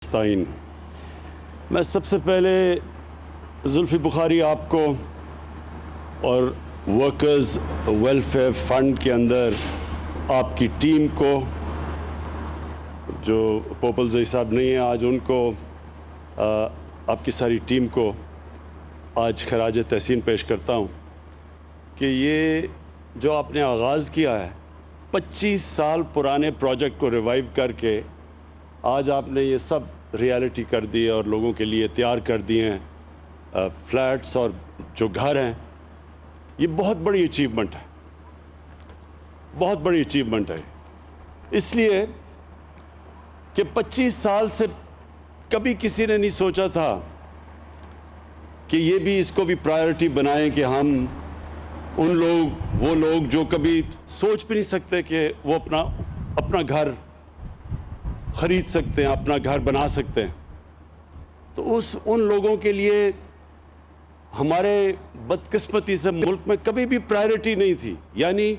पाकिस्तान। मैं सबसे पहले जुल्फ़ी बुखारी आपको और वर्कर्स वेलफेयर फ़ंड के अंदर आपकी टीम को, जो पोपल साहब नहीं है आज, उनको आपकी सारी टीम को आज खराज तहसीन पेश करता हूँ कि ये जो आपने आगाज़ किया है 25 साल पुराने प्रोजेक्ट को रिवाइव करके आज आपने ये सब रियलिटी कर दी और लोगों के लिए तैयार कर दिए हैं फ्लैट्स और जो घर हैं। ये बहुत बड़ी अचीवमेंट है, बहुत बड़ी अचीवमेंट है, इसलिए कि 25 साल से कभी किसी ने नहीं सोचा था कि ये भी इसको भी प्रायोरिटी बनाएं कि हम वो लोग जो कभी सोच भी नहीं सकते कि वो अपना घर ख़रीद सकते हैं, अपना घर बना सकते हैं, तो उन लोगों के लिए हमारे बदकिस्मती से मुल्क में कभी भी प्रायोरिटी नहीं थी। यानी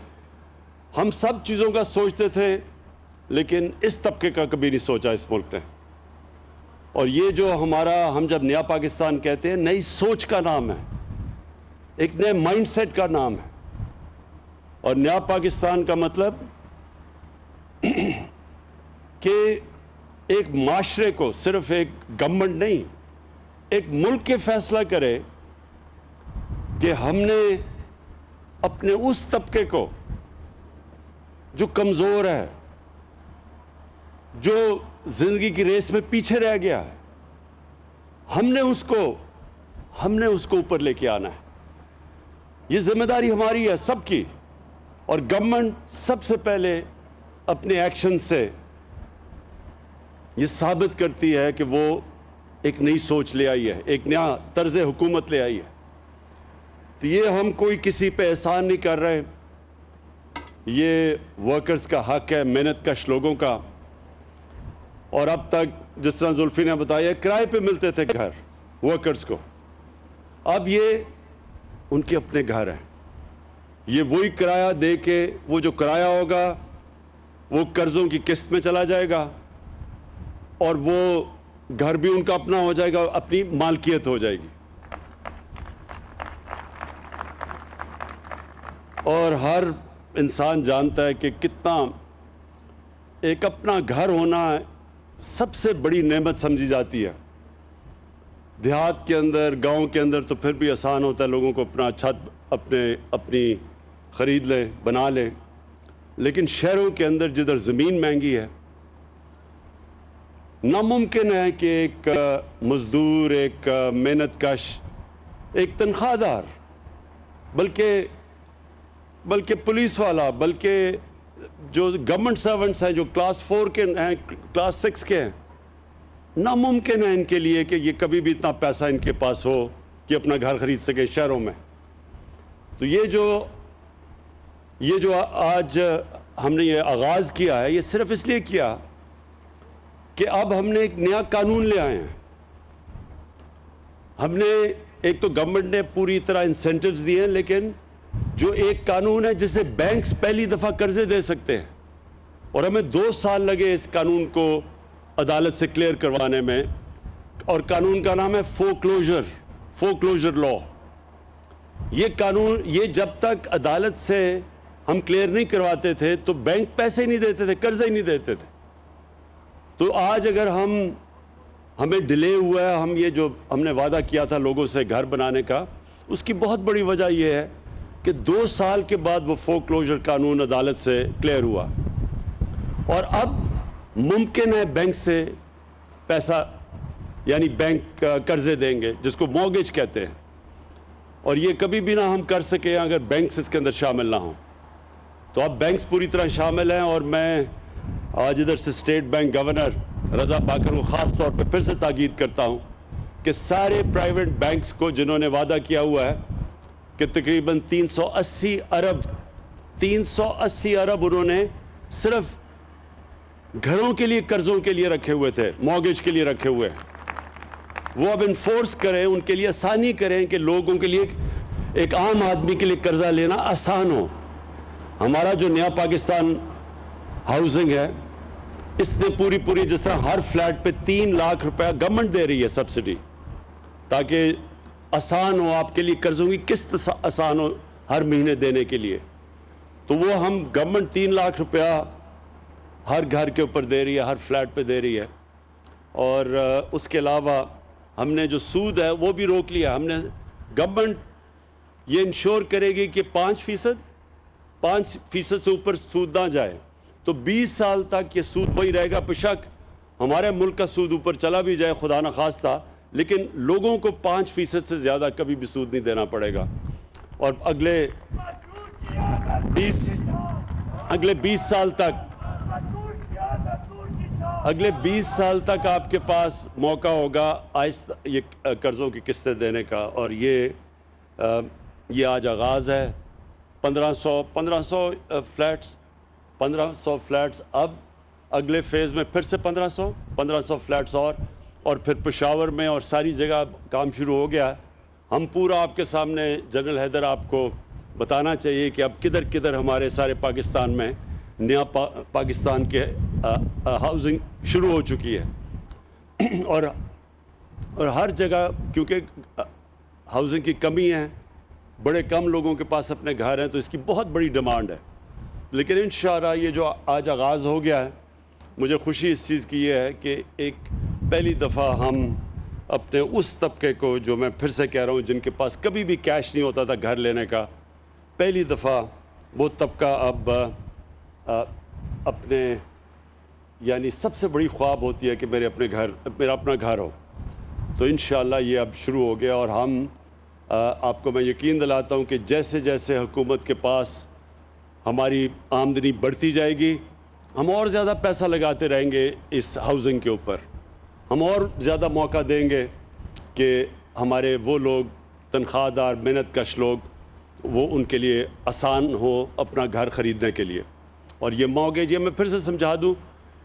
हम सब चीज़ों का सोचते थे लेकिन इस तबके का कभी नहीं सोचा इस मुल्क ने। और ये जो हम जब नया पाकिस्तान कहते हैं, नई सोच का नाम है, एक नए माइंडसेट का नाम है। और नया पाकिस्तान का मतलब कि एक माशरे को, सिर्फ एक गवर्नमेंट नहीं, एक मुल्क के फैसला करे कि हमने अपने उस तबके को जो कमज़ोर है, जो ज़िंदगी की रेस में पीछे रह गया है, हमने उसको ऊपर लेके आना है। ये जिम्मेदारी हमारी है सबकी। और गवर्नमेंट सबसे पहले अपने एक्शन से ये साबित करती है कि वो एक नई सोच ले आई है, एक नया तर्ज हुकूमत ले आई है। तो ये हम कोई किसी पे एहसान नहीं कर रहे, ये वर्कर्स का हक है, मेहनत कश लोगों का। और अब तक जिस तरह जुल्फ़ी ने बताया, किराए पे मिलते थे घर वर्कर्स को, अब ये उनके अपने घर हैं। ये वही किराया दे के, वो जो किराया होगा वो कर्ज़ों की किस्त में चला जाएगा और वो घर भी उनका अपना हो जाएगा, अपनी मालकियत हो जाएगी। और हर इंसान जानता है कि कितना एक अपना घर होना सबसे बड़ी नेमत समझी जाती है। देहात के अंदर, गांव के अंदर तो फिर भी आसान होता है, लोगों को अपना छत अपनी ख़रीद लें, बना लें। लेकिन शहरों के अंदर जिधर ज़मीन महंगी है, नामुमकिन है कि एक मज़दूर, एक मेहनत कश, एक तनख्वाहदार, बल्कि पुलिस वाला, बल्कि जो गवर्नमेंट सर्वेंट्स हैं, जो क्लास 4 के हैं, क्लास 6 के हैं, नामुमकिन है इनके लिए कि ये कभी भी इतना पैसा इनके पास हो कि अपना घर ख़रीद सके शहरों में। तो ये जो आज हमने ये आगाज़ किया है, ये सिर्फ इसलिए किया कि अब हमने एक नया कानून ले आए हैं। हमने एक तो गवर्नमेंट ने पूरी तरह इंसेंटिव्स दिए हैं, लेकिन जो एक कानून है जिससे बैंक्स पहली दफ़ा कर्जे दे सकते हैं, और हमें 2 साल लगे इस कानून को अदालत से क्लियर करवाने में। और कानून का नाम है फोक्लोजर लॉ। ये कानून, ये जब तक अदालत से हम क्लियर नहीं करवाते थे तो बैंक पैसे ही नहीं देते थे, कर्जा ही नहीं देते थे। तो आज अगर हमें डिले हुआ है, हम ये जो हमने वादा किया था लोगों से घर बनाने का, उसकी बहुत बड़ी वजह यह है कि 2 साल के बाद वो फोक्लोजर कानून अदालत से क्लियर हुआ और अब मुमकिन है बैंक से पैसा, यानी बैंक कर्जे देंगे, जिसको मॉर्गेज कहते हैं। और ये कभी भी ना हम कर सके अगर बैंक्स इसके अंदर शामिल ना हों। तो अब बैंक्स पूरी तरह शामिल हैं। और मैं आज इधर से स्टेट बैंक गवर्नर रज़ा बाकर को ख़ास तौर पर फिर से ताकीद करता हूँ कि सारे प्राइवेट बैंक्स को, जिन्होंने वादा किया हुआ है कि तकरीबन 380 अरब उन्होंने सिर्फ घरों के लिए, कर्ज़ों के लिए रखे हुए थे, मॉर्गेज के लिए रखे हुए, वो अब इन्फोर्स करें, उनके लिए आसानी करें कि लोगों के लिए, एक आम आदमी के लिए कर्जा लेना आसान हो। हमारा जो नया पाकिस्तान हाउसिंग है, इसने पूरी जिस तरह हर फ्लैट पे 3 लाख रुपया गवर्नमेंट दे रही है सब्सिडी, ताकि आसान हो आपके लिए, कर्जों की किस्त आसान हो हर महीने देने के लिए। तो वो हम गवर्नमेंट 3 लाख रुपया हर घर के ऊपर दे रही है, हर फ्लैट पे दे रही है। और उसके अलावा हमने जो सूद है वो भी रोक लिया। हमने गवर्नमेंट ये इंश्योर करेगी कि 5% से ऊपर सूद ना जाए, तो 20 साल तक ये सूद वही रहेगा। बेशक हमारे मुल्क का सूद ऊपर चला भी जाए, खुदा न खास्ता, लेकिन लोगों को 5% से ज़्यादा कभी भी सूद नहीं देना पड़ेगा। और अगले 20 साल तक आपके पास मौका होगा आहिस्ता ये कर्ज़ों की किस्तें देने का। और ये आज आगाज़ है। 1500 फ्लैट्स, अब अगले फेज़ में फिर से 1500 फ्लैट्स और फिर पेशावर में और सारी जगह काम शुरू हो गया। हम पूरा आपके सामने जनरल हैदर आपको बताना चाहिए कि अब किधर किधर हमारे सारे पाकिस्तान में नया पाकिस्तान के हाउसिंग शुरू हो चुकी है। और हर जगह क्योंकि हाउसिंग की कमी है, बड़े कम लोगों के पास अपने घर हैं, तो इसकी बहुत बड़ी डिमांड है। लेकिन इंशाअल्लाह ये जो आज आगाज़ हो गया है, मुझे खुशी इस चीज़ की ये है कि एक पहली दफ़ा हम अपने उस तबके को, जो मैं फिर से कह रहा हूँ, जिनके पास कभी भी कैश नहीं होता था घर लेने का, पहली दफ़ा वो तबका अब अपने यानी सबसे बड़ी ख्वाब होती है कि मेरा अपना घर हो। तो इंशाअल्लाह ये अब शुरू हो गया। और हम आपको मैं यकीन दिलाता हूँ कि जैसे जैसे हुकूमत के पास हमारी आमदनी बढ़ती जाएगी, हम और ज़्यादा पैसा लगाते रहेंगे इस हाउसिंग के ऊपर। हम और ज़्यादा मौका देंगे कि हमारे वो लोग तनख्वाहदार मेहनत कश लोग, वो उनके लिए आसान हो अपना घर ख़रीदने के लिए। और ये मौके, ये मैं फिर से समझा दूँ,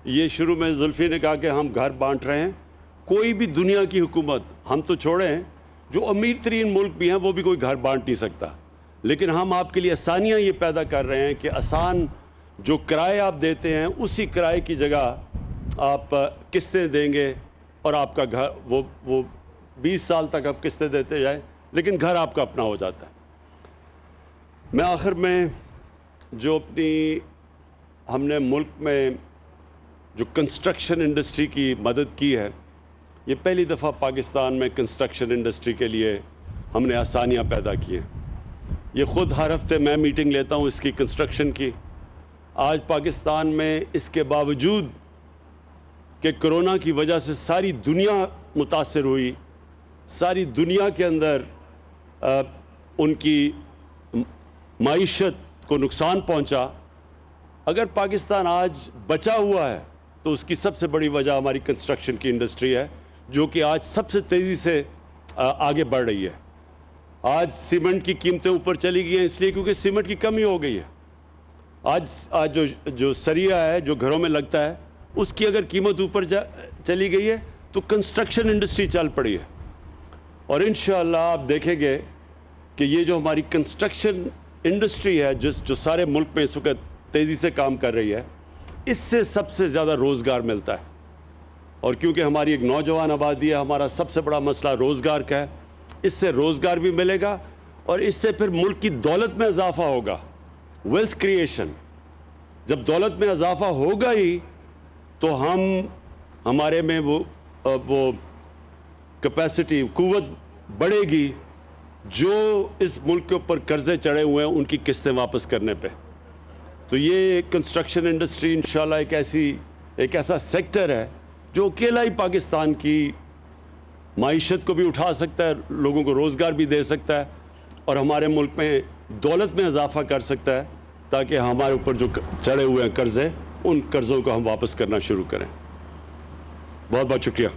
ये शुरू में जुल्फ़ी ने कहा कि हम घर बांट रहे हैं। कोई भी दुनिया की हुकूमत, हम तो छोड़ें, जो अमीर तरीन मुल्क भी हैं वो भी कोई घर बांट नहीं सकता। लेकिन हम आपके लिए आसानियाँ ये पैदा कर रहे हैं कि आसान जो किराए आप देते हैं, उसी किराए की जगह आप किस्तें देंगे और आपका घर वो 20 साल तक आप किस्तें देते जाए, लेकिन घर आपका अपना हो जाता है। मैं आखिर में जो हमने मुल्क में जो कंस्ट्रक्शन इंडस्ट्री की मदद की है, ये पहली दफ़ा पाकिस्तान में कंस्ट्रक्शन इंडस्ट्री के लिए हमने आसानियाँ पैदा की हैं। ये ख़ुद हर हफ्ते मैं मीटिंग लेता हूँ इसकी, कंस्ट्रक्शन की। आज पाकिस्तान में इसके बावजूद कि कोरोना की वजह से सारी दुनिया मुतासर हुई, सारी दुनिया के अंदर उनकी माईशत को नुकसान पहुँचा, अगर पाकिस्तान आज बचा हुआ है तो उसकी सबसे बड़ी वजह हमारी कंस्ट्रक्शन की इंडस्ट्री है, जो कि आज सबसे तेज़ी से आगे बढ़ रही है। आज सीमेंट की कीमतें ऊपर चली गई हैं, इसलिए क्योंकि सीमेंट की कमी हो गई है। आज जो सरिया है जो घरों में लगता है, उसकी अगर कीमत ऊपर चली गई है तो कंस्ट्रक्शन इंडस्ट्री चल पड़ी है। और इंशाअल्लाह आप देखेंगे कि ये जो हमारी कंस्ट्रक्शन इंडस्ट्री है, जो सारे मुल्क में इस वक्त तेज़ी से काम कर रही है, इससे सबसे ज़्यादा रोज़गार मिलता है। और क्योंकि हमारी एक नौजवान आबादी है, हमारा सबसे बड़ा मसला रोज़गार का है, इससे रोज़गार भी मिलेगा और इससे फिर मुल्क की दौलत में इजाफ़ा होगा, वेल्थ क्रिएशन। जब दौलत में इजाफ़ा होगा ही तो हमारे में वो कैपेसिटी, कुव्वत बढ़ेगी, जो इस मुल्क के ऊपर कर्ज़े चढ़े हुए हैं उनकी किस्तें वापस करने पे। तो ये कंस्ट्रक्शन इंडस्ट्री इंशाल्लाह एक ऐसा सेक्टर है जो अकेला ही पाकिस्तान की माईशत को भी उठा सकता है, लोगों को रोज़गार भी दे सकता है और हमारे मुल्क में दौलत में इजाफ़ा कर सकता है, ताकि हमारे ऊपर जो चढ़े हुए हैं कर्ज़े, उन कर्ज़ों को हम वापस करना शुरू करें। बहुत बहुत शुक्रिया।